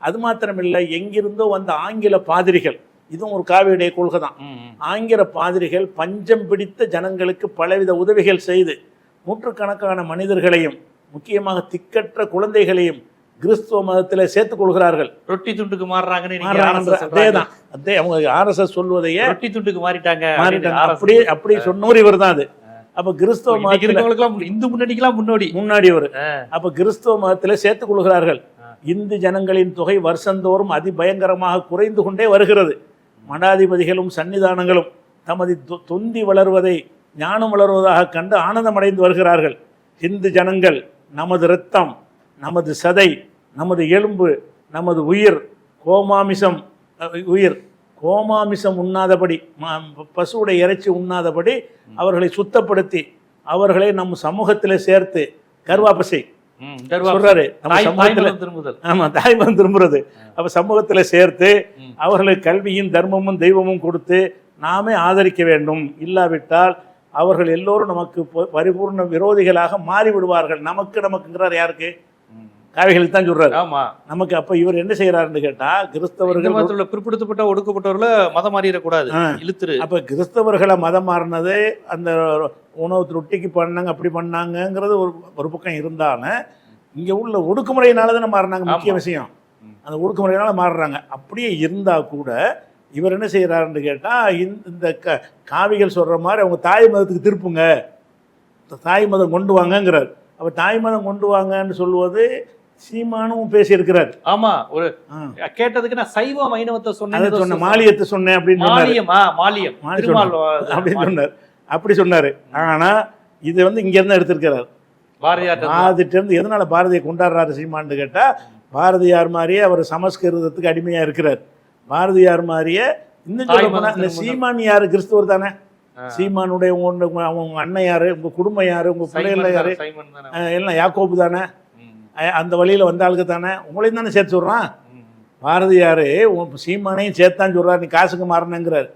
அது மாத்திரமில்லை, எங்கிருந்தோ வந்த ஆங்கில பாதிரிகள், இதுவும் ஒரு காவியுடைய கொள்கை தான். ஆங்கில பாதிரிகள் பஞ்சம் பிடித்த ஜனங்களுக்கு பலவித உதவிகள் செய்து நூற்றுக்கணக்கான மனிதர்களையும் முக்கியமாக திக்கற்ற குழந்தைகளையும் கிறிஸ்துவ மதத்தில் சேர்த்துக் கொள்கிறார்கள். ரொட்டி துண்டுக்கு மாறுறாங்கன்னு அதேதான், அதே அவங்க RSS சொல்வதையே ரொட்டி துண்டுக்கு மாறிட்டாங்க. அப்படி சொன்னவர் இவர் தான். அது அப்ப கிறிஸ்தவ மதத்துல இந்து முன்னணிக்கெல்லாம் முன்னாடி அவர். அப்ப கிறிஸ்தவ மதத்துல சேர்த்துக் கொள்கிறார்கள். இந்து ஜனங்களின் தொகை வருஷந்தோறும் அதிபயங்கரமாக குறைந்து கொண்டே வருகிறது. மடாதிபதிகளும் சன்னிதானங்களும் தமது தொந்தி வளர்வதை ஞானம் வளர்வதாக கண்டு ஆனந்தம் அடைந்து வருகிறார்கள். இந்து ஜனங்கள் நமது இரத்தம், நமது சதை, நமது எலும்பு, நமது கோமாமிசம் உண்ணாதபடி, பசுவுடைய இறைச்சி உண்ணாதபடி அவர்களை சுத்தப்படுத்தி அவர்களை நம் சமூகத்தில் சேர்த்து கர்வாபசை சொல்றாரு. நம்ம சமூகத்தில் தாய்மதம் திரும்புறது. அப்ப சமூகத்துல சேர்த்து அவர்களுக்கு கல்வியும் தர்மமும் தெய்வமும் கொடுத்து நாமே ஆதரிக்க வேண்டும். இல்லாவிட்டால் அவர்கள் எல்லோரும் நமக்கு பரிபூர்ண விரோதிகளாக மாறிவிடுவார்கள். நமக்குங்கிறார் யாருக்கு? காவிகளுக்கு தான் சொல்றாரு. நமக்கு. அப்ப இவர் என்ன செய்யறாருன்னு கேட்டா, கிறிஸ்தவர்கள் பிற்படுத்தப்பட்ட ஒடுக்கப்பட்டவர்களை மதம் மாறிடக்கூடாது இழுத்துரு. அப்ப கிறிஸ்தவர்களை மதம் மாறினது அந்த உணவு ரொட்டிக்கு பண்ணாங்க, அப்படி பண்ணாங்கிறது ஒரு பக்கம் இருந்தாலும், இங்க உள்ள ஒடுக்குமுறையினால தானே மாறினாங்க. முக்கிய விஷயம் அந்த ஒடுக்குமுறையினால மாறுறாங்க. அப்படியே இருந்தா கூட இவர் என்ன செய்யறாருன்னு கேட்டா, இந்த காவிகள் சொல்ற மாதிரி அவங்க தாய் மதத்துக்கு திருப்புங்க, தாய் மதம் கொண்டு வாங்கங்கிறார். அப்ப தாய் மதம் கொண்டு வாங்கன்னு சொல்லுவது சீமானும் பேசி இருக்கிறார். ஆமா, ஒரு கேட்டதுக்கு நான் சைவ வைணவத்தை சொன்னேன், மாலியத்தை சொன்னேன் அப்படின்னு சொன்னார். அப்படி சொன்னாரு. ஆனா இது இங்க இருந்து எடுத்திருக்கிறார் பாரதியார்ட்ட இருந்து. எதனால பாரதியை கொண்டாடுறாரு சீமான்னு கேட்டா, பாரதியார் மாதிரியே அவர் சமஸ்கிருதத்துக்கு அடிமையா இருக்கிறார். பாரதியார் மாதிரியே இன்னும் சொல்ல போனா, இந்த சீமான் யாரு? கிறிஸ்துவர் தானே. சீமானுடைய உங்க அண்ணன் யாரு? உங்க குடும்பம் யாரு? உங்க பிள்ளைகள் யாரு? எல்லாம் யாக்கோபு தானே. அந்த வழியில வந்த ஆளுக்கு தானே. உங்களையும் தானே சேர்த்து சொல்றான். பாரதியாரு சீமானையும் சேர்த்தான் சொல்றாரு. நீ காசுக்கு மாறினங்கிறார்.